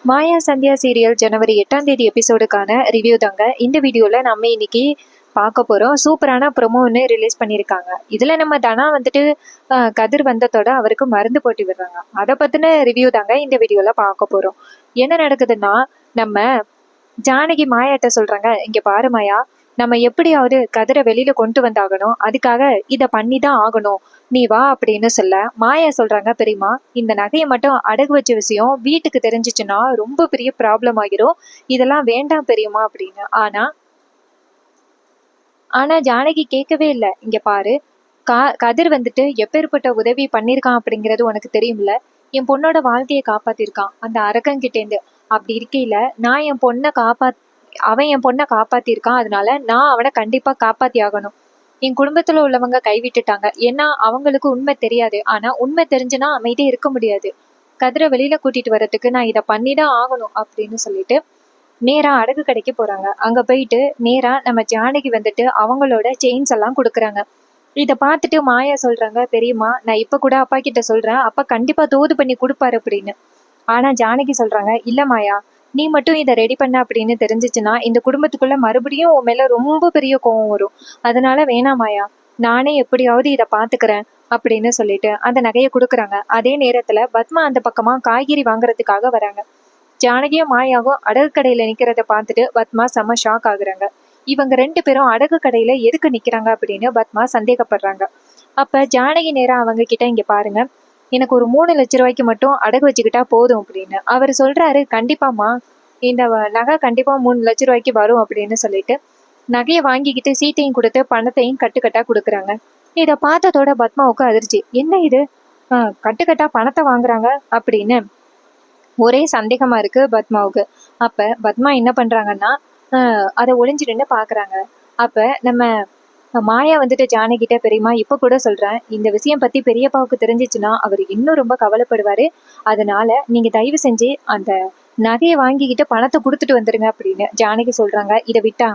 மாயா Sandhya serial ஜனவரி 8ஆம் தேதி எபிசோடுக்கான review தாங்க இந்த வீடியோவில் நம்ம இன்னைக்கு பார்க்க போகிறோம். சூப்பரான ப்ரொமோ ஒன்று ரிலீஸ் பண்ணியிருக்காங்க. இதில் நம்ம தனா வந்துட்டு கதிர் வந்ததோட அவருக்கு மருந்து போட்டு விடுறாங்க. அதை பற்றின ரிவ்யூ தாங்க இந்த வீடியோவில் பார்க்க போகிறோம். என்ன நடக்குதுன்னா, நம்ம ஜானகி மாயாட்ட சொல்கிறாங்க, இங்கே பாரு மாயா, நம்ம எப்படியாவது கதிரை வெளியில கொண்டு வந்தாகணும், அதுக்காக இதை பண்ணி தான் ஆகணும், நீ வா அப்படின்னு சொல்ல மாயா சொல்றாங்க, பெரியமா இந்த நகையை மட்டும் அடகு வச்ச விஷயம் வீட்டுக்கு தெரிஞ்சிச்சுன்னா ரொம்ப பெரிய ப்ராப்ளம் ஆகிரும், இதெல்லாம் வேண்டாம் பெரியமா அப்படின்னு. ஆனா ஜானகி கேட்கவே இல்லை. இங்க பாரு, கதிர் வந்துட்டு எப்பேற்பட்ட உதவி பண்ணியிருக்கான் அப்படிங்கிறது உனக்கு தெரியும்ல. என் பொண்ணோட வாழ்க்கையை காப்பாத்திருக்கான் அந்த அரக்கன்கிட்டேருந்து. அப்படி இருக்கையில நான் அவன் என் பொண்ணை காப்பாத்திருக்கான். அதனால நான் அவனை கண்டிப்பா காப்பாத்தி ஆகணும். என் குடும்பத்துல உள்ளவங்க கைவிட்டுட்டாங்க, ஏன்னா அவங்களுக்கு உண்மை தெரியாது. ஆனா உண்மை தெரிஞ்சுனா அமைதியே இருக்க முடியாது. கதிரை வெளியில கூட்டிட்டு வர்றதுக்கு நான் இதை பண்ணிதான் ஆகணும் அப்படின்னு சொல்லிட்டு நேரா அடகு கடைக்கு போறாங்க. அங்க போயிட்டு நேரா நம்ம ஜானகி வந்துட்டு அவங்களோட செயின்ஸ் எல்லாம் கொடுக்குறாங்க. இதை பார்த்துட்டு மாயா சொல்றாங்க, பெரியம்மா நான் இப்ப கூட அப்பா கிட்ட சொல்றேன், அப்பா கண்டிப்பா தோது பண்ணி கொடுப்பாரு அப்படின்னு. ஆனா ஜானகி சொல்றாங்க, இல்ல மாயா, நீ மட்டும் இதை ரெடி பண்ண அப்படின்னு தெரிஞ்சிச்சுன்னா இந்த குடும்பத்துக்குள்ள மறுபடியும் உன் மேல ரொம்ப பெரிய கோவம் வரும். அதனால வேணாம் மாயா, நானே எப்படியாவது இதை பாத்துக்கிறேன் அப்படின்னு சொல்லிட்டு அந்த நகையை கொடுக்குறாங்க. அதே நேரத்துல பத்மா அந்த பக்கமா காய்கறி வாங்குறதுக்காக வராங்க. ஜானகியும் மாயாவும் அடகு கடையில நிக்கிறத பார்த்துட்டு பத்மா செம்ம ஷாக் ஆகுறாங்க. இவங்க 2 பேரும் அடகு கடையில எதுக்கு நிக்கிறாங்க அப்படின்னு பத்மா சந்தேகப்படுறாங்க. அப்ப ஜானகி நேரா அவங்க கிட்ட, இங்க பாருங்க, எனக்கு ஒரு 3 லட்ச ரூபாய்க்கு மட்டும் அடகு வச்சுக்கிட்டா போதும் அப்படின்னு. அவர் சொல்றாரு, கண்டிப்பாமா, இந்த நகை கண்டிப்பா 3 லட்ச ரூபாய்க்கு வரும் அப்படின்னு சொல்லிட்டு நகையை வாங்கிக்கிட்டு சீட்டையும் கொடுத்து பணத்தையும் கட்டுக்கட்டா கொடுக்குறாங்க. இதை பார்த்ததோட பத்மாவுக்கு அதிர்ச்சி. என்ன இது, கட்டுக்கட்டா பணத்தை வாங்குறாங்க அப்படின்னு ஒரே சந்தேகமா இருக்கு பத்மாவுக்கு. அப்ப பத்மா என்ன பண்றாங்கன்னா, அதை ஒளிஞ்சிட்டு பாக்குறாங்க. அப்ப நம்ம மாயா வந்துட்டு ஜானகிட்ட, பெரியமா இப்ப கூட சொல்றேன், இந்த விஷயம் பத்தி பெரியப்பாவுக்கு தெரிஞ்சிச்சுன்னா அவர் இன்னும் ரொம்ப கவலைப்படுவாரு. அதனால நீங்க தயவு செஞ்சு அந்த நகையை வாங்கிக்கிட்டு பணத்தை கொடுத்துட்டு வந்துருங்க அப்படின்னு ஜானகி சொல்றாங்க. இதை விட்டா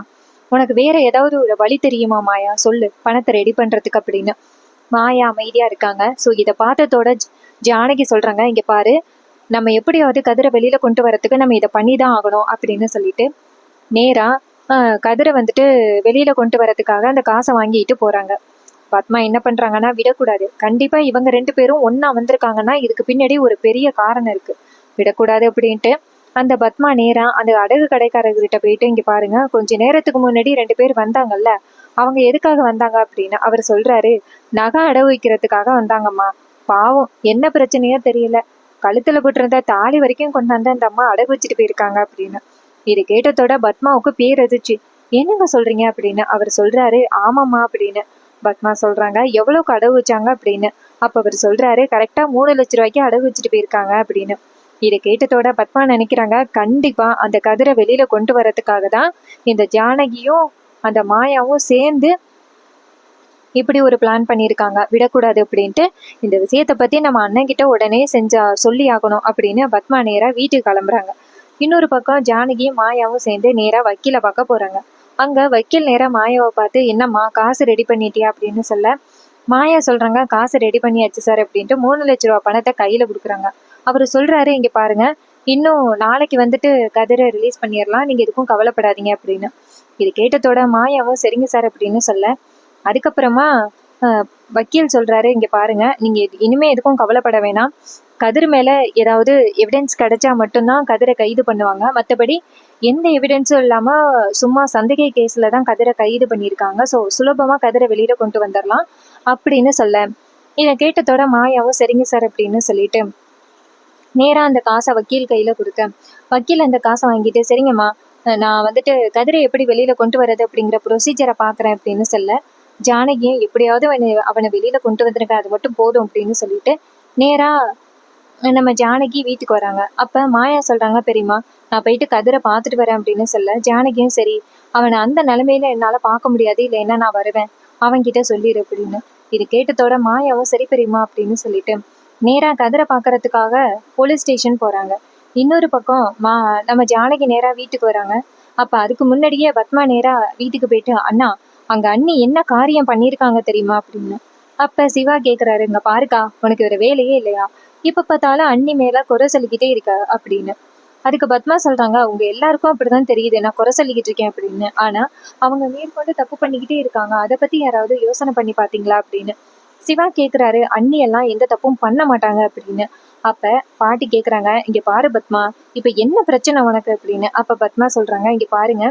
உனக்கு வேற ஏதாவது ஒரு வழி தெரியுமா மாயா, சொல்லு, பணத்தை ரெடி பண்றதுக்கு அப்படின்னு. மாயா அமைதியா இருக்காங்க. ஸோ இதை பார்த்ததோட ஜானகி சொல்றாங்க, இங்க பாரு, நம்ம எப்படியாவது கதிரை வெளியில கொண்டு வரத்துக்கு நம்ம இதை பண்ணிதான் ஆகணும் அப்படின்னு சொல்லிட்டு நேரா கதிரை வந்துட்டு வெளியில கொண்டு வரதுக்காக அந்த காசை வாங்கிட்டு போறாங்க. பத்மா என்ன பண்றாங்கன்னா, விடக்கூடாது, கண்டிப்பா இவங்க 2 பேரும் ஒன்னா வந்திருக்காங்கன்னா இதுக்கு பின்னாடி ஒரு பெரிய காரணம் இருக்கு, விடக்கூடாது அப்படின்ட்டு அந்த பத்மா நேரா அந்த அடகு கடைக்காரர்கிட்ட போயிட்டு, இங்க பாருங்க, கொஞ்ச நேரத்துக்கு முன்னாடி 2 பேர் வந்தாங்கல்ல, அவங்க எதுக்காக வந்தாங்க அப்படின்னு அவர் சொல்றாரு, நகை அடகு வைக்கிறதுக்காக வந்தாங்கம்மா, பாவம் என்ன பிரச்சனையோ தெரியல, கழுத்துல போட்டிருந்த தாலி வரைக்கும் கொண்டாந்து அந்த அம்மா அடகு வச்சுட்டு போயிருக்காங்க அப்படின்னு. இது கேட்டதோட பத்மாவுக்கு பேரதிர்ச்சி. என்னங்க சொல்றீங்க அப்படின்னு அவர் சொல்றாரு, ஆமாம்மா அப்படின்னு. பத்மா சொல்றாங்க, எவ்வளவுக்கு அடகு வச்சாங்க அப்படின்னு. அப்ப அவர் சொல்றாரு, கரெக்டா 3 லட்ச ரூபாய்க்கு அடகு வச்சுட்டு போயிருக்காங்க அப்படின்னு. இதை கேட்டதோட பத்மா நினைக்கிறாங்க, கண்டிப்பா அந்த கதிரை வெளியில கொண்டு வரதுக்காக தான் இந்த ஜானகியும் அந்த மாயாவும் சேர்ந்து இப்படி ஒரு பிளான் பண்ணியிருக்காங்க, விடக்கூடாது அப்படின்ட்டு. இந்த விஷயத்தை பத்தி நம்ம அண்ணன் கிட்ட உடனே சொல்லி ஆகணும் அப்படின்னு பத்மா நேரா வீட்டுக்கு கிளம்புறாங்க. இன்னொரு பக்கம் ஜானகியும் மாயாவும் சேர்ந்து நேரா வக்கீல பார்க்க போறாங்க. அங்க வக்கீல் நேரா மாயாவை பார்த்து, என்னம்மா காசு ரெடி பண்ணிட்டியா அப்படின்னு சொல்ல மாயா சொல்றாங்க, காசு ரெடி பண்ணியாச்சு சார் அப்படின்ட்டு 3 லட்ச ரூபா பணத்தை கையில கொடுக்குறாங்க. அவர் சொல்றாரு, இங்க பாருங்க, இன்னும் நாளைக்கு வந்துட்டு கதிரை ரிலீஸ் பண்ணிடலாம், நீங்க எதுக்கும் கவலைப்படாதீங்க அப்படின்னு. இது கேட்டதோட மாயாவும் சரிங்க சார் அப்படின்னு சொல்ல அதுக்கப்புறமா வக்கீல் சொல்றாரு, இங்க பாருங்க, நீங்க இனிமே எதுக்கும் கவலைப்பட வேணாம், கதிர் மேல ஏதாவது எவிடன்ஸ் கிடைச்சா மட்டும்தான் கதிரை கைது பண்ணுவாங்க, மற்றபடி எந்த எவிடன்ஸும் இல்லாம சும்மா சந்தேக கேஸ்ல தான் கதிரை கைது பண்ணியிருக்காங்க, ஸோ சுலபமா கதிரை வெளியில கொண்டு வந்துடலாம் அப்படின்னு சொல்ல இதை கேட்டதோட மாயாவும் சரிங்க சார் அப்படின்னு சொல்லிட்டு நேரா அந்த காசை வக்கீல் கையில கொடுக்க வக்கீல் அந்த காசை வாங்கிட்டு, சரிங்கம்மா, நான் வந்துட்டு கதிரை எப்படி வெளியில கொண்டு வர்றது அப்படிங்கிற ப்ரொசீஜரை பாக்குறேன் அப்படின்னு சொல்ல ஜானகியும் எப்படியாவது அவனை வெளியில கொண்டு வந்திருக்க, அது மட்டும் போதும் அப்படின்னு சொல்லிட்டு நேரா நம்ம ஜானகி வீட்டுக்கு வராங்க. அப்ப மாயா சொல்றாங்க, பெரியமா நான் போயிட்டு கதிரை பார்த்துட்டு வரேன் அப்படின்னு சொல்ல ஜானகியும் சரி, அவனை அந்த நிலைமையில என்னால பார்க்க முடியாது, இல்லைன்னா நான் வருவேன், அவன்கிட்ட சொல்லிடு அப்படின்னு. இது கேட்டதோட மாயாவும் சரி பெரியமா அப்படின்னு சொல்லிட்டு நேரா கதிரை பாக்குறதுக்காக போலீஸ் ஸ்டேஷன் போறாங்க. இன்னொரு பக்கம் நம்ம ஜானகி நேரா வீட்டுக்கு வராங்க. அப்ப அதுக்கு முன்னாடியே பத்மா நேரா வீட்டுக்கு போயிட்டு, அண்ணா, அங்க அண்ணி என்ன காரியம் பண்ணியிருக்காங்க தெரியுமா அப்படின்னு. அப்ப சிவா கேக்குறாரு, இங்க பாருக்கா, உனக்கு ஒரு வேலையே இல்லையா, இப்ப பார்த்தாலும் அண்ணி மேல குறை சொல்லிக்கிட்டே இருக்க அப்படின்னு. அதுக்கு பத்மா சொல்றாங்க, உங்க எல்லாருக்கும் அப்படிதான் தெரியுது நான் குறை சொல்லிக்கிட்டு இருக்கேன் அப்படின்னு. ஆனா அவங்க மேற்கொண்டு தப்பு பண்ணிக்கிட்டே இருக்காங்க, அதை பத்தி யாராவது யோசனை பண்ணி பாத்தீங்களா அப்படின்னு. சிவா கேக்குறாரு, அண்ணி எல்லாம் எந்த தப்பும் பண்ண மாட்டாங்க அப்படின்னு. அப்ப பாட்டி கேக்குறாங்க, இங்க பாரு பத்மா, இப்ப என்ன பிரச்சனை உனக்கு அப்படின்னு. அப்ப பத்மா சொல்றாங்க, இங்க பாருங்க,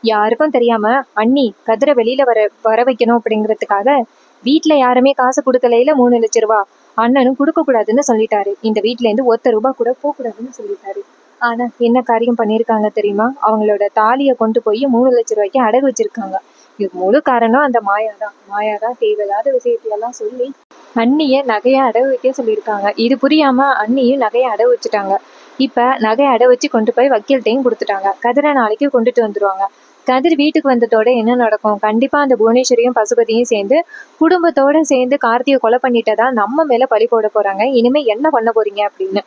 யாருக்கும் தெரியாம அண்ணி கதிரை வெளியில வர வர வைக்கணும் அப்படிங்கிறதுக்காக வீட்டுல யாருமே காசு கொடுக்கலையில 3 லட்சம் ரூபாய் அண்ணனும் கொடுக்க கூடாதுன்னு சொல்லிட்டாரு. இந்த வீட்டுல இருந்து ₹1 கூட போக கூடாதுன்னு சொல்லிட்டாரு. ஆனா என்ன காரியம் பண்ணிருக்காங்க தெரியுமா? அவங்களோட தாலியை கொண்டு போய் 3 லட்சம் ரூபாய்க்கு அடகு வச்சிருக்காங்க. இது முழு காரணம் அந்த மாயாதான் தேவையில்லாத விஷயத்தையெல்லாம் சொல்லி அண்ணிய நகைய அடகு வைக்க சொல்லியிருக்காங்க. இது புரியாம அண்ணியும் நகையை அடகு வச்சுட்டாங்க. இப்ப நகையை அடகு வச்சு கொண்டு போய் வக்கீல்கிட்டையும் கொடுத்துட்டாங்க. கதிரை நாளைக்கு கொண்டுட்டு வந்துருவாங்க. கதிர் வீட்டுக்கு வந்ததோட என்ன நடக்கும்? கண்டிப்பா அந்த புவனேஸ்வரியும் பசுபதியும் சேர்ந்து குடும்பத்தோட சேர்ந்து கார்த்தியை கொலை பண்ணிட்டதா நம்ம மேல பழி போட போறாங்க. இனிமே என்ன பண்ண போறீங்க அப்படின்னு.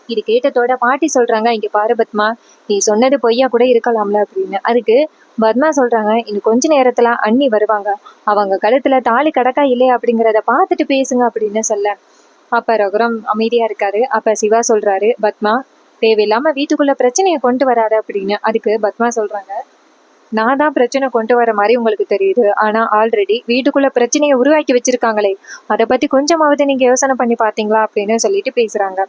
இது கேட்டதோட பாட்டி சொல்றாங்க, இங்க பாரு பத்மா, நீ சொன்னது பொய்யா கூட இருக்கலாம்ல அப்படின்னு. அதுக்கு பத்மா சொல்றாங்க, இன்னும் கொஞ்ச நேரத்துல அண்ணி வருவாங்க, அவங்க கழுத்துல தாலி கடக்கா இல்லையா அப்படிங்கிறத பார்த்துட்டு பேசுங்க அப்படின்னு சொல்ல. அப்ப ரகுராம் அமைதியா இருக்காரு. அப்ப சிவா சொல்றாரு, பத்மா, தேவையில்லாம வீட்டுக்குள்ள பிரச்சனையை கொண்டு வராத அப்படின்னு. அதுக்கு பத்மா சொல்றாங்க, நான் தான் பிரச்சனை கொண்டு வர மாதிரி உங்களுக்கு தெரியுது, ஆனா ஆல்ரெடி வீட்டுக்குள்ள பிரச்சனையை உருவாக்கி வச்சிருக்காங்களே, அதை பத்தி கொஞ்சமாவது நீங்க யோசனை பண்ணி பாத்தீங்களா அப்படின்னு சொல்லிட்டு பேசுறாங்க.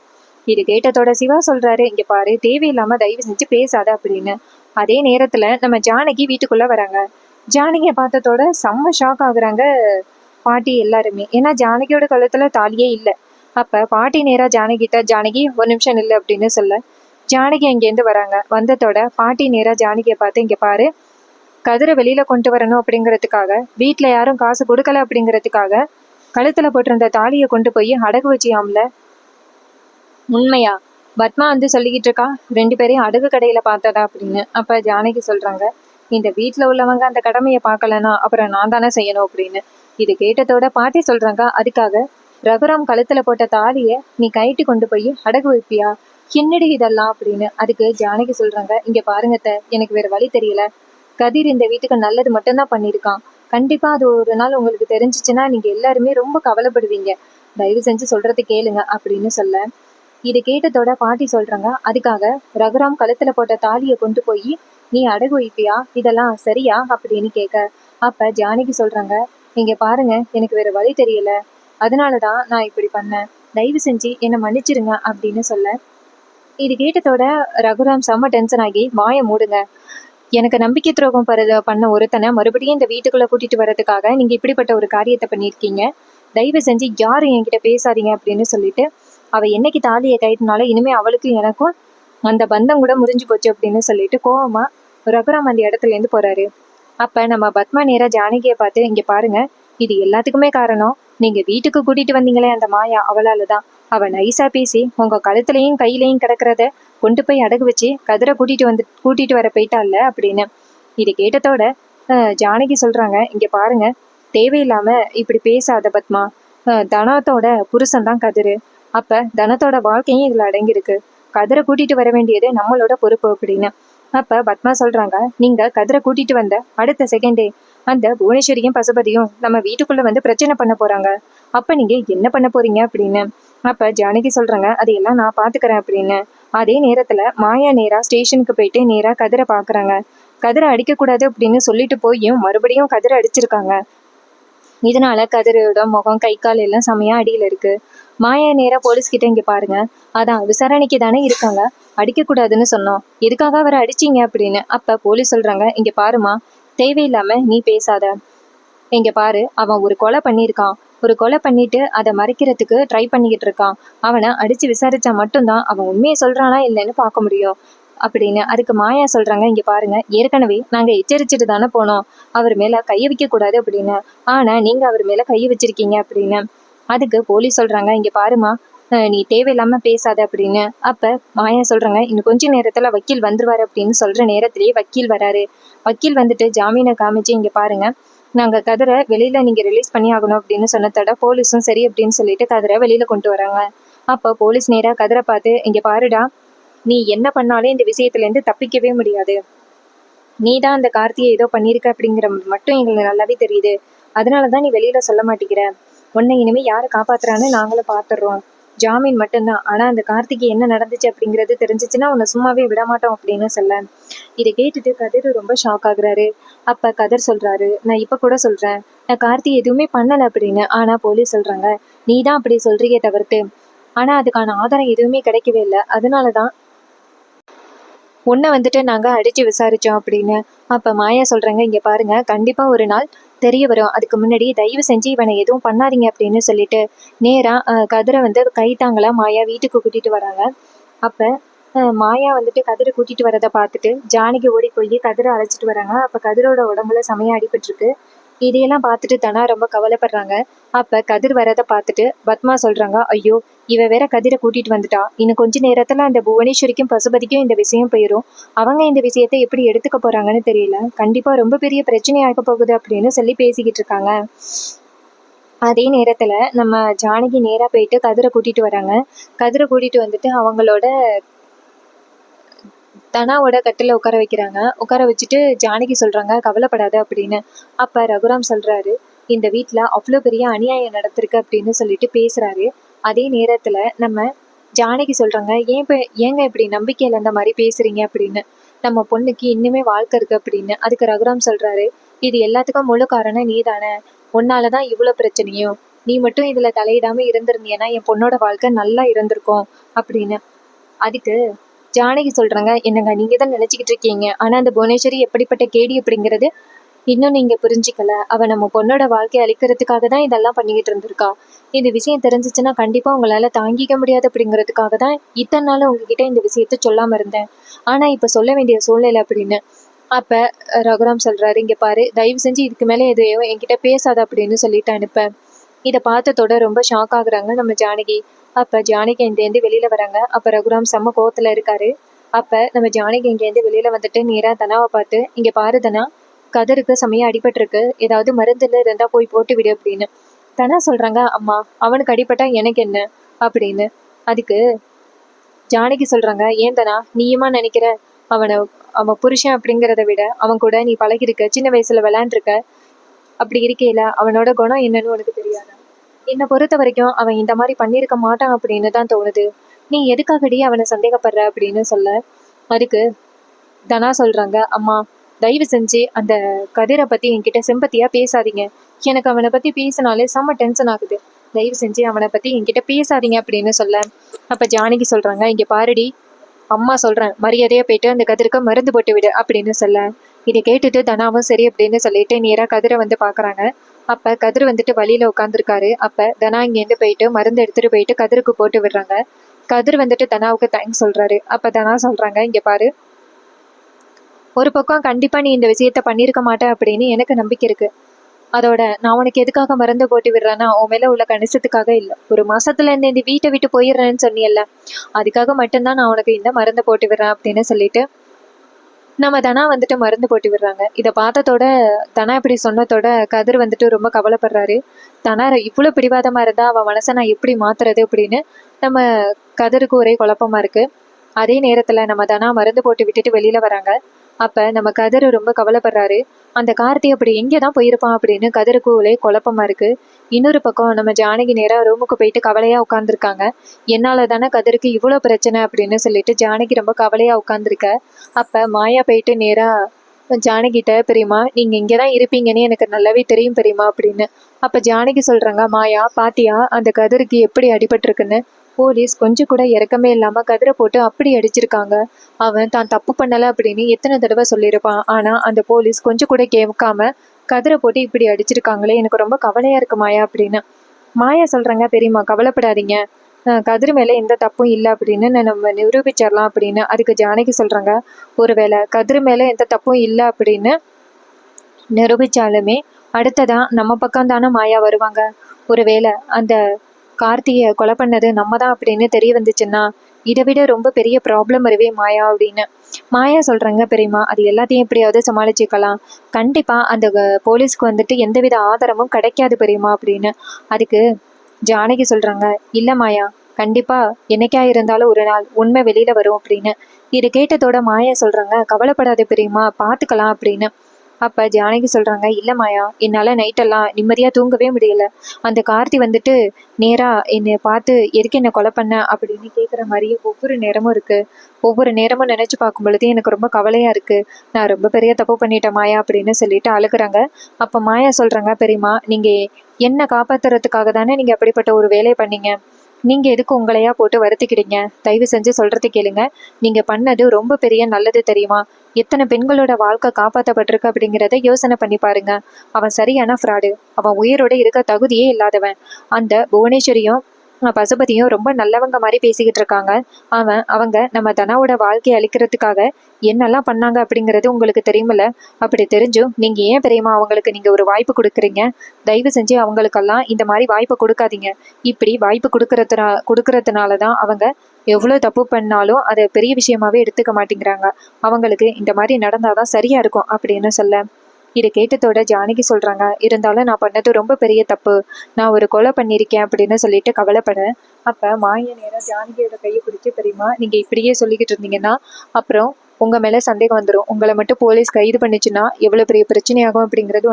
இது கேட்டதோட சிவா சொல்றாரு, இங்க பாரு, தேவையில்லாம தயவு செஞ்சு பேசாத அப்படின்னு. அதே நேரத்துல நம்ம ஜானகி வீட்டுக்குள்ள வராங்க. ஜானகியை பார்த்ததோட செம்ம ஷாக் ஆகுறாங்க பாட்டி எல்லாருமே. ஏன்னா ஜானகியோட கழுத்துல தாலியே இல்லை. அப்ப பாட்டி நேரா ஜானகிட்ட, ஜானகி ஒரு நிமிஷம் இல்லை அப்படின்னு சொல்ல, ஜானகி அங்கேருந்து வராங்க. வந்ததோட பாட்டி நேரா ஜானகியை பார்த்து, இங்க பாரு, கதிரை வெளியில கொண்டு வரணும் அப்படிங்கிறதுக்காக, வீட்டுல யாரும் காசு கொடுக்கல அப்படிங்கிறதுக்காக கழுத்துல போட்டிருந்த தாலியை கொண்டு போய் அடகு வச்சியாம்ல, உண்மையா? பத்மா வந்து சொல்லிக்கிட்டு இருக்கா 2 பேரையும் அடகு கடையில பார்த்ததா அப்படின்னு. அப்ப ஜானகி சொல்றாங்க, இந்த வீட்டுல உள்ளவங்க அந்த கடமையை பார்க்கலன்னா அப்புறம் நான் தானே செய்யணும் அப்படின்னு. இது கேட்டதோட பாட்டி சொல்றாங்க, அதுக்காக ரகுராம் கழுத்துல போட்ட தாலிய நீ கைட்டி கொண்டு போய் அடகு வைப்பியா? என்னடி இதெல்லாம் அப்படின்னு. அதுக்கு ஜானகி சொல்றாங்க, இங்க பாருங்கத்த, எனக்கு வேற வழி தெரியல. கதிர் இந்த வீட்டுக்கு நல்லது மட்டும்தான் பண்ணியிருக்கான். கண்டிப்பா அது ஒரு நாள் உங்களுக்கு தெரிஞ்சிச்சுன்னா நீங்க எல்லாருமே ரொம்ப கவலைப்படுவீங்க. தயவு செஞ்சு சொல்றது கேளுங்க அப்படின்னு சொல்ல. இது கேட்டதோட பாட்டி சொல்றாங்க, அதுக்காக ரகுராம் கழுத்துல போட்ட தாலியை கொண்டு போய் நீ அடகு வைப்பியா? இதெல்லாம் சரியா அப்படின்னு கேட்க. அப்ப ஜானகி சொல்றாங்க, நீங்க பாருங்க, எனக்கு வேற வழி தெரியல, அதனாலதான் நான் இப்படி பண்ணேன், தயவு செஞ்சு என்னை மன்னிச்சிருங்க அப்படின்னு சொல்ல. இது கேட்டதோட ரகுராம் செம்ம டென்ஷன் ஆகி, வாயை மூடுங்க, எனக்கு நம்பிக்கை துரோகம் பண்ண ஒருத்தனை மறுபடியும் இந்த வீட்டுக்குள்ள கூட்டிட்டு வர்றதுக்காக நீங்க இப்படிப்பட்ட ஒரு காரியத்தை பண்ணியிருக்கீங்க, தயவு செஞ்சு யாரும் என்கிட்ட பேசாதீங்க அப்படின்னு சொல்லிட்டு, அவ என்னைக்கு தாலியை கைட்டினாலும் இனிமே அவளுக்கும் எனக்கும் அந்த பந்தம் கூட முறிஞ்சு போச்சு அப்படின்னு சொல்லிட்டு கோவமா ரகுராம் அந்த இடத்துல இருந்து போறாரு. அப்ப நம்ம பத்மா நேரா ஜானகியை பார்த்து, இங்க பாருங்க, இது எல்லாத்துக்குமே காரணம் நீங்க வீட்டுக்கு கூட்டிட்டு வந்தீங்களே அந்த மாயா, அவளாலதான். அவ நைஸா பேசி உங்க கழுத்துலயும் கையிலையும் கிடக்கிறத கொண்டு போய் அடகு வச்சு கதிரை கூட்டிட்டு வர போயிட்டால அப்படின்னு. இது கேட்டதோட ஜானகி சொல்றாங்க, இங்க பாருங்க, தேவையில்லாம இப்படி பேசாத பத்மா, தனத்தோட புருஷன் தான் கதிரு. அப்ப தனத்தோட வாழ்க்கையும் இதுல அடங்கியிருக்கு. கதிரை கூட்டிட்டு வர வேண்டியது நம்மளோட பொறுப்பு அப்படின்னு. அப்ப பத்மா சொல்றாங்க, நீங்க கதிரை கூட்டிட்டு வந்த அடுத்த செகண்டே அந்த புவனேஸ்வரியும் பசுபதியும் நம்ம வீட்டுக்குள்ள வந்து பிரச்சனை பண்ண போறாங்க. அப்ப நீங்க என்ன பண்ண போறீங்க அப்படின்னு. அப்ப ஜானகி சொல்றாங்க, அதையெல்லாம் நான் பாத்துக்கிறேன் அப்படின்னு. அதே நேரத்துல மாயா நேரா ஸ்டேஷனுக்கு போயிட்டு நேரா கதிரை பாக்குறாங்க. கதிரை அடிக்க கூடாது அப்படின்னு சொல்லிட்டு போயும் மறுபடியும் கதிரை அடிச்சிருக்காங்க. இதனால கதிரோட முகம், கை, கால் எல்லாம் செமையா அடியில இருக்கு. மாயா நேரா போலீஸ் கிட்ட, இங்க பாருங்க, அதான் விசாரணைக்கு தானே இருக்காங்க, அடிக்க கூடாதுன்னு சொன்னோம், எதுக்காக அவரை அடிச்சீங்க அப்படின்னு. அப்ப போலீஸ் சொல்றாங்க, இங்க பாருமா, தேவையில்லாம நீ பேசாத. இங்க பாரு, அவன் ஒரு கொலை பண்ணியிருக்கான். ஒரு கொலை பண்ணிட்டு அதை மறைக்கிறதுக்கு ட்ரை பண்ணிக்கிட்டு இருக்கான். அவனை அடிச்சு விசாரிச்சா மட்டும்தான் அவன் உண்மையை சொல்றானா இல்லைன்னு பார்க்க முடியும் அப்படின்னு. அதுக்கு மாயா சொல்றாங்க, இங்க பாருங்க, ஏற்கனவே நாங்க எச்சரிச்சுட்டு தானே போனோம் அவர் மேல கைய வைக்க கூடாது அப்படின்னு. ஆனா நீங்க அவர் மேல கைய வச்சிருக்கீங்க அப்படின்னு. அதுக்கு போலீஸ் சொல்றாங்க, இங்க பாருமா, நீ தேவையில்லாம பேசாத அப்படின்னு. அப்ப மாயா சொல்றாங்க, இன்னும் கொஞ்ச நேரத்துல வக்கீல் வந்துருவாரு அப்படின்னு சொல்ற நேரத்திலேயே வக்கீல் வராரு. வக்கீல் வந்துட்டு ஜாமீனை காமிச்சு, இங்க பாருங்க, நாங்க கதிரை வெளியில நீங்க ரிலீஸ் பண்ணி ஆகணும் அப்படின்னு சொன்னதோட போலீஸும் சரி அப்படின்னு சொல்லிட்டு கதிரை வெளியில கொண்டு வராங்க. அப்ப போலீஸ் நேரா கதிரை பார்த்து, இங்க பாருடா, நீ என்ன பண்ணாலும் இந்த விஷயத்துல இருந்து தப்பிக்கவே முடியாது. நீ தான் அந்த கார்த்தியை ஏதோ பண்ணிருக்க அப்படிங்கிற மட்டும் எங்களுக்கு நல்லாவே தெரியுது. அதனாலதான் நீ வெளியில சொல்ல மாட்டேங்கிற. உன்னை இனிமே யாரை காப்பாத்துறான்னு நாங்களும் பாத்துடுறோம். ஜாமீன் மட்டும்தான். ஆனா அந்த கார்த்திக்கு என்ன நடந்துச்சு அப்படிங்கிறது தெரிஞ்சிச்சுன்னா உன்னை சும்மாவே விட மாட்டோம் அப்படின்னு சொல்ல, இதை கேட்டுட்டு கதிர் ரொம்ப ஷாக் ஆகுறாரு. அப்ப கதிர் சொல்றாரு, நான் இப்ப கூட சொல்றேன், நான் கார்த்தி எதுவுமே பண்ணல அப்படின்னு. ஆனா போலீஸ் சொல்றாங்க, நீ தான் அப்படி சொல்றியே தவிர்த்து, ஆனா அதுக்கான ஆதாரம் எதுவுமே கிடைக்கவே இல்லை, அதனாலதான் உன்னை வந்துட்டு நாங்க அடிச்சு விசாரிச்சோம் அப்படின்னு. அப்ப மாயா சொல்றாங்க, இங்க பாருங்க, கண்டிப்பா ஒரு நாள் தெரிய வரும், அதுக்கு முன்னாடி தயவு செஞ்சு இவனை எதுவும் பண்ணாதீங்க அப்படின்னு சொல்லிட்டு நேரா கதிரை வந்து கைத்தாங்களா மாயா வீட்டுக்கு கூட்டிட்டு வராங்க. அப்ப மாயா வந்துட்டு கதிரை கூட்டிட்டு வரதை பார்த்துட்டு ஜானகி ஓடி போய் கதிரை அழைச்சிட்டு வராங்க. அப்ப கதிரோட உடம்புல செமையா அடிபட்டிருக்கு. இதையெல்லாம் பார்த்துட்டு தனா ரொம்ப கவலைப்படுறாங்க. அப்ப கதிர் வரதை பார்த்துட்டு பத்மா சொல்றாங்க, ஐயோ, இவ வேற கதிரை கூட்டிட்டு வந்துட்டா, இன்னும் கொஞ்ச நேரத்துல அந்த புவனேஸ்வரிக்கும் பசுபதிக்கும் இந்த விஷயம் போயிடும், அவங்க இந்த விஷயத்தை எப்படி எடுத்துக்க போறாங்கன்னு தெரியல, கண்டிப்பா ரொம்ப பெரிய பிரச்சனை ஆக போகுது அப்படின்னு சொல்லி பேசிக்கிட்டு இருக்காங்க. அதே நேரத்துல நம்ம ஜானகி நேரா போயிட்டு கதிரை கூட்டிட்டு வராங்க. கதிரை கூட்டிட்டு வந்துட்டு அவங்களோட தனாவோட கட்டில உட்கார வைக்கிறாங்க. உட்கார வச்சுட்டு ஜானகி சொல்றாங்க, கவலைப்படாத அப்படின்னு. அப்ப ரகுராம் சொல்றாரு, இந்த வீட்டுல அவ்வளோ பெரிய அநியாயம் நடந்திருக்கு அப்படின்னு சொல்லிட்டு பேசுறாரு. அதே நேரத்துல நம்ம ஜானகி சொல்றாங்க, ஏங்க இப்படி நம்பிக்கையில அந்த மாதிரி பேசுறீங்க அப்படின்னு, நம்ம பொண்ணுக்கு இன்னுமே வாழ்க்கை இருக்கு அப்படின்னு. அதுக்கு ரகுராம் சொல்றாரு, இது எல்லாத்துக்கும் முழு காரணம் நீ தானே, உன்னாலதான் இவ்வளவு பிரச்சனையும், நீ மட்டும் இதுல தலையிடாம இருந்திருந்தீங்கன்னா என் பொண்ணோட வாழ்க்கை நல்லா இருந்திருக்கும் அப்படின்னு. அதுக்கு ஜானகி சொல்றாங்க, என்னங்க நீங்க தான் நினைச்சுக்கிட்டு இருக்கீங்க, ஆனா அந்த புவனேஸ்வரி எப்படிப்பட்ட கேடி அப்படிங்கிறது இன்னும் நீங்க புரிஞ்சுக்கல. அவ நம்ம பொண்ணோட வாழ்க்கையை அழிக்கிறதுக்காக தான் இதெல்லாம் பண்ணிக்கிட்டு இருந்திருக்கா. இந்த விஷயம் தெரிஞ்சிச்சுன்னா கண்டிப்பா உங்களால தாங்கிக்க முடியாது அப்படிங்கிறதுக்காக தான் இத்தனை நாள் உங்ககிட்ட இந்த விஷயத்த சொல்லாம இருந்தேன், ஆனா இப்ப சொல்ல வேண்டிய சூழ்நிலை அப்படின்னு. அப்ப ரகுராம் சொல்றாரு, இங்க பாரு, தயவு செஞ்சு இதுக்கு மேல எதையோ என்கிட்ட பேசாத அப்படின்னு சொல்லிட்டு அனுப்ப. இதை பார்த்ததோட ரொம்ப ஷாக் ஆகுறாங்க நம்ம ஜானகி. அப்ப ஜானகி இங்கேருந்து வெளியில வராங்க. அப்ப ரகுராம் செம்ம கோவத்துல இருக்காரு. அப்ப நம்ம ஜானகி இங்கேருந்து வெளியில வந்துட்டு நேரா தனாவை பார்த்து, இங்க பாரு தனா, கதருக்கு செமையா அடிபட்டிருக்கு, ஏதாவது மருந்துல இருந்தா போய் போட்டு விடு அப்படின்னு. தனா சொல்றாங்க, அம்மா அவனுக்கு அடிபட்டா எனக்கு என்ன அப்படின்னு. அதுக்கு ஜானகி சொல்றாங்க, ஏன் தனா நீயுமா நினைக்கிற, அவனை அவன் புருஷன் அப்படிங்கிறத விட அவன் கூட நீ பழகிருக்க, சின்ன வயசுல விளையாண்டுருக்க, அப்படி இருக்கையில அவனோட குணம் என்னன்னு உனக்கு தெரியாதா? என்னை பொறுத்த வரைக்கும் அவன் இந்த மாதிரி பண்ணியிருக்க மாட்டான் அப்படின்னு தான் தோணுது, நீ எதுக்காகடி அவனை சந்தேகப்படுற அப்படின்னு சொல்ல. அதுக்கு தனா சொல்றாங்க, அம்மா தயவு செஞ்சு அந்த கதிரை பத்தி என்கிட்ட சிம்பத்தியா பேசாதீங்க, எனக்கு அவனை பத்தி பேசினாலே செம்ம டென்ஷன் ஆகுது, தயவு செஞ்சு அவனை பத்தி என்கிட்ட பேசாதீங்க அப்படின்னு சொல்ல. அப்ப ஜானகி சொல்றாங்க, இங்க பாருடி, அம்மா சொல்றேன், மரியாதையா போயிட்டு அந்த கதிருக்கு மருந்து போட்டு விடு அப்படின்னு சொல்ல. இதை கேட்டுட்டு தனாவும் சரி அப்படின்னு சொல்லிட்டு நேரா கதிரை வந்து பாக்குறாங்க. அப்ப கதிர் வந்துட்டு வழியில உட்காந்துருக்காரு. அப்ப தனா இங்கேருந்து போயிட்டு மருந்து எடுத்துட்டு போயிட்டு கதிருக்கு போட்டு விடுறாங்க. கதிர் வந்துட்டு தனாவுக்கு தேங்க்ஸ் சொல்றாரு. அப்ப தனா சொல்றாங்க, இங்க பாரு, ஒரு பக்கம் கண்டிப்பா நீ இந்த விஷயத்த பண்ணிருக்க மாட்ட அப்படின்னு எனக்கு நம்பிக்கை இருக்கு, அதோட நான் உனக்கு எதுக்காக மருந்து போட்டு விடுறேன்னா உன் மேல உள்ள கணிசத்துக்காக இல்லை, ஒரு மாசத்துல இந்த வீட்டை விட்டு போயிடுறேன்னு சொன்னியல்ல, அதுக்காக மட்டும்தான் நான் உனக்கு இந்த மருந்து போட்டு விடுறேன் அப்படின்னு சொல்லிட்டு நம்ம தனா வந்துட்டு மருந்து போட்டு விடுறாங்க. இதை பார்த்ததோட தனா இப்படி சொன்னதோட கதிர் வந்துட்டு ரொம்ப கவலைப்படுறாரு. தனா இவ்வளவு பிடிவாதமா இருந்தா அவன் மனசை நான் எப்படி மாத்துறது அப்படின்னு நம்ம கதிருக்கு ஒரே குழப்பமா இருக்கு. அதே நேரத்துல நம்ம தனா மருந்து போட்டு விட்டுட்டு வெளியில வராங்க. அப்ப நம்ம கதிர் ரொம்ப கவலைப்படுறாரு. அந்த கார்த்தி அப்படி எங்கேதான் போயிருப்பான் அப்படின்னு கதிருக்கு ஒரே குழப்பமா இருக்கு. இன்னொரு பக்கம் நம்ம ஜானகி நேரா ரூமுக்கு போயிட்டு கவலையா உட்காந்துருக்காங்க. என்னால தானே கதிருக்கு இவ்வளவு பிரச்சனை அப்படின்னு சொல்லிட்டு ஜானகி ரொம்ப கவலையா உட்காந்துருக்க. அப்ப மாயா போயிட்டு நேரா ஜானகிட்ட, பெரியம்மா நீங்க இங்கதான் இருப்பீங்கன்னு எனக்கு நல்லாவே தெரியும் பெரியம்மா அப்படின்னு. அப்ப ஜானகி சொல்றாங்க, மாயா பாத்தியா அந்த கதிருக்கு எப்படி அடிபட்டிருக்குன்னு, போலீஸ் கொஞ்சம் கூட இறக்கமே இல்லாம கதிரை போட்டு அப்படி அடிச்சிருக்காங்க, அவன் தான் தப்பு பண்ணல அப்படின்னு எத்தனை தடவை சொல்லியிருப்பான், ஆனா அந்த போலீஸ் கொஞ்சம் கூட கேட்காம கதிரை போட்டு இப்படி அடிச்சிருக்காங்களே, எனக்கு ரொம்ப கவலையா இருக்கு மாயா அப்படின்னு. மாயா சொல்றாங்க, பெரியம்மா கவலைப்படாதீங்க, கதிர் மேல எந்த தப்பும் இல்லை அப்படின்னு நம்ம நிரூபிச்சிடலாம் அப்படின்னு. அதுக்கு ஜானகி சொல்றாங்க, ஒருவேளை கதிர் மேல எந்த தப்பும் இல்லை அப்படின்னு நிரூபிச்சாலுமே அடுத்ததான் நம்ம பக்கம் தானே மாயா வருவாங்க, ஒருவேளை அந்த கார்த்தியை கொலை பண்ணது நம்ம தான் அப்படின்னு தெரிய வந்துச்சுன்னா இதை விட ரொம்ப பெரிய ப்ராப்ளம் வருவே மாயா அப்படின்னு. மாயா சொல்றாங்க, பெரியம்மா அது எல்லாத்தையும் எப்படியாவது சமாளிச்சுக்கலாம், கண்டிப்பா அந்த போலீஸ்க்கு வந்துட்டு எந்தவித ஆதாரமும் கிடைக்காது பெரியம்மா அப்படின்னு. அதுக்கு ஜானகி சொல்றாங்க, இல்ல மாயா, கண்டிப்பா என்னைக்கா இருந்தாலும் ஒரு நாள் உண்மை வெளியில வரும் அப்படின்னு. இதை கேட்டதோட மாயா சொல்றாங்க, கவலைப்படாத பெரியம்மா, பாத்துக்கலாம் அப்படின்னு. அப்ப ஜானகி சொல்றாங்க, இல்ல மாயா, என்னால நைட்டெல்லாம் நிம்மதியா தூங்கவே முடியல. அந்த கார்த்தி வந்துட்டு நேரா என்னை பார்த்து எதுக்கு என்ன கொலை பண்ண அப்படின்னு கேட்குற மாதிரி ஒவ்வொரு நேரமும் இருக்கு. ஒவ்வொரு நேரமும் நினைச்சு பார்க்கும் பொழுது எனக்கு ரொம்ப கவலையா இருக்கு. நான் ரொம்ப பெரிய தப்பு பண்ணிட்டேன் மாயா அப்படின்னு சொல்லிட்டு அழுகுறாங்க. அப்ப மாயா சொல்றாங்க, பெரியம்மா, நீங்க என்ன காப்பாத்துறதுக்காக தானே நீங்க அப்படிப்பட்ட ஒரு வேலையை பண்ணீங்க. நீங்க எதுக்கு உங்களையா போட்டு வருத்திக்கிட்டீங்க? தயவு செஞ்சு சொல்றது கேளுங்க. நீங்க பண்ணது ரொம்ப பெரிய நல்லது தெரியுமா? எத்தனை பெண்களோட வாழ்க்கை காப்பாற்றப்பட்டிருக்கு அப்படிங்கிறத யோசனை பண்ணி பாருங்க. அவன் சரியான ஃப்ராடு. அவன் உயிரோட இருக்க தகுதியே இல்லாதவன். அந்த புவனேஸ்வரியும் பசுபதியும் ரொம்ப நல்லவங்க மாதிரி பேசிக்கிட்டு இருக்காங்க. அவங்க நம்ம தனாவோட வாழ்க்கையை அழிக்கிறதுக்காக என்னெல்லாம் பண்ணாங்க அப்படிங்கிறது உங்களுக்கு தெரியுமில்ல? அப்படி தெரிஞ்சும் நீங்க ஏன் பெரியம்மா அவங்களுக்கு நீங்க ஒரு வாய்ப்பு கொடுக்குறீங்க? தயவு செஞ்சு அவங்களுக்கெல்லாம் இந்த மாதிரி வாய்ப்பு கொடுக்காதீங்க. இப்படி வாய்ப்பு கொடுக்கறதுனால தான் அவங்க எவ்வளோ தப்பு பண்ணாலும் அதை பெரிய விஷயமாவே எடுத்துக்க மாட்டேங்கிறாங்க. அவங்களுக்கு இந்த மாதிரி நடந்தாதான் சரியா இருக்கும் அப்படின்னு சொல்ல, இதை கேட்டதோட ஜானகி சொல்றாங்க, இருந்தாலும் நான் பண்ணது ரொம்ப பெரிய தப்பு. நான் ஒரு கொலை பண்ணியிருக்கேன் அப்படின்னு சொல்லிட்டு கவலைப்பட, அப்ப மாய நேரம் ஜானகியோட கையை பிடிச்சி, பெரியம்மா, நீங்க இப்படியே சொல்லிக்கிட்டு இருந்தீங்கன்னா அப்புறம் உங்க மேல சந்தேகம் வந்துடும். உங்களை மட்டும் போலீஸ் கைது பண்ணிச்சுன்னா எவ்வளவு பெரிய பிரச்சனையாகும் அப்படிங்கிறது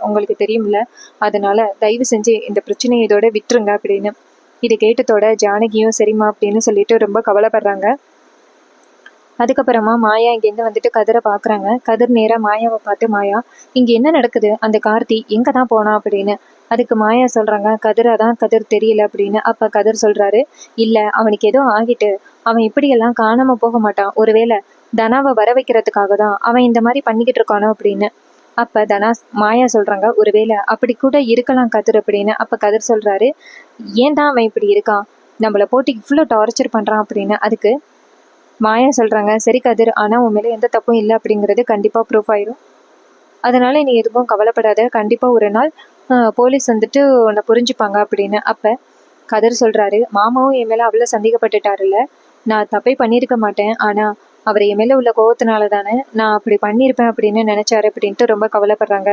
உங்களுக்கு தெரியும்ல. அதனால தயவு செஞ்சு இந்த பிரச்சனையை இதோட விட்டுருங்க அப்படின்னு. இது கேட்டதோட ஜானகியும் சரிம்மா அப்படின்னு சொல்லிட்டு ரொம்ப கவலைப்படுறாங்க. அதுக்கப்புறமா மாயா இங்கேருந்து வந்துட்டு கதிரை பார்க்குறாங்க. கதிர் நேராக மாயாவை பார்த்து, மாயா, இங்கே என்ன நடக்குது? அந்த கார்த்தி எங்கே தான் போனான் அப்படின்னு. அதுக்கு மாயா சொல்கிறாங்க, கதிர் தெரியல அப்படின்னு. அப்போ கதிர் சொல்கிறாரு, இல்லை, அவனுக்கு ஏதோ ஆகிட்டு அவன் இப்படியெல்லாம் காணாமல் போக மாட்டான். ஒருவேளை தனாவை வர வைக்கிறதுக்காக தான் அவன் இந்த மாதிரி பண்ணிக்கிட்டு இருக்கானோ அப்படின்னு. அப்போ மாயா சொல்கிறாங்க, ஒருவேளை அப்படி கூட இருக்கலாம் கதிர் அப்படின்னு. அப்போ கதிர் சொல்கிறாரு, ஏன் தான் அவன் இப்படி இருக்கான்? நம்மளை போட்டு இவ்வளோ டார்ச்சர் பண்ணுறான் அப்படின்னு. அதுக்கு மாயா சொல்கிறாங்க, சரி கதிர், ஆனால் உன் மேலே எந்த தப்பும் இல்லை அப்படிங்கிறது கண்டிப்பாக ப்ரூஃப் ஆயிரும். அதனால நீ எதுவும் கவலைப்படாத. கண்டிப்பாக ஒரு நாள் போலீஸ் வந்துட்டு உன்னை புரிஞ்சுப்பாங்க அப்படின்னு. அப்போ கதிர் சொல்கிறாரு, மாமாவும் என் மேலே அவ்வளோ சந்தேகப்பட்டுட்டாருல்ல, நான் தப்பே பண்ணியிருக்க மாட்டேன், ஆனால் அவர் என் மேலே உள்ள கோவத்தினால தானே நான் அப்படி பண்ணியிருப்பேன் அப்படின்னு நினச்சாரு அப்படின்ட்டு ரொம்ப கவலைப்படுறாங்க.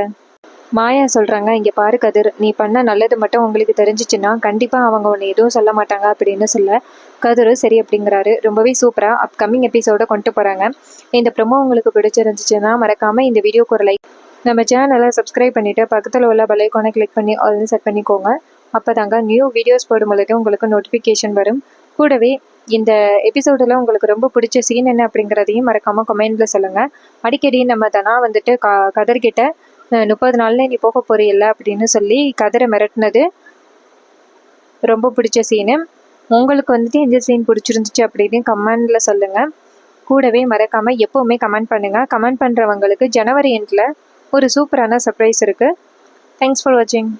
மாயா சொல்கிறாங்க, இங்கே பாரு கதிர், நீ பண்ண நல்லது மட்டும் உங்களுக்கு தெரிஞ்சிச்சுன்னா கண்டிப்பாக அவங்க உன்னை எதுவும் சொல்ல மாட்டாங்க அப்படின்னு சொல்ல, கதிர் சரி அப்படிங்கிறாரு. ரொம்பவே சூப்பராக அப்கமிங் எபிசோட கொண்டு போகிறாங்க. இந்த ப்ரோமோ உங்களுக்கு பிடிச்சிருந்துச்சுன்னா மறக்காமல் இந்த வீடியோக்கு ஒரு லைக், நம்ம சேனலை சப்ஸ்கிரைப் பண்ணிவிட்டு பக்கத்தில் உள்ள பெல் ஐகானை கிளிக் பண்ணி ஆல்னு செட் பண்ணிக்கோங்க. அப்போ தாங்க நியூ வீடியோஸ் போடும் பொழுது உங்களுக்கு நோட்டிஃபிகேஷன் வரும். கூடவே இந்த எபிசோடில் உங்களுக்கு ரொம்ப பிடிச்ச சீன் என்ன அப்படிங்கிறதையும் மறக்காமல் கமெண்ட்டில் சொல்லுங்கள். அடிக்கடி நம்ம தனா வந்துட்டு கதிர்கிட்ட 30 நாள்ல நீ போக போறியல்ல அப்படின்னு சொல்லி கதிரை மிரட்டினது ரொம்ப பிடிச்ச சீனு. உங்களுக்கு வந்துட்டு இந்த சீன் பிடிச்சிருந்துச்சு அப்படின்னு கமெண்ட்ல சொல்லுங்க. கூடவே மறக்காம எப்பவுமே கமெண்ட் பண்ணுங்க. கமெண்ட் பண்றவங்களுக்கு ஜனவரி எண்டில் ஒரு சூப்பரான சர்ப்ரைஸ் இருக்கு. தேங்க்ஸ் ஃபார் வாட்சிங்.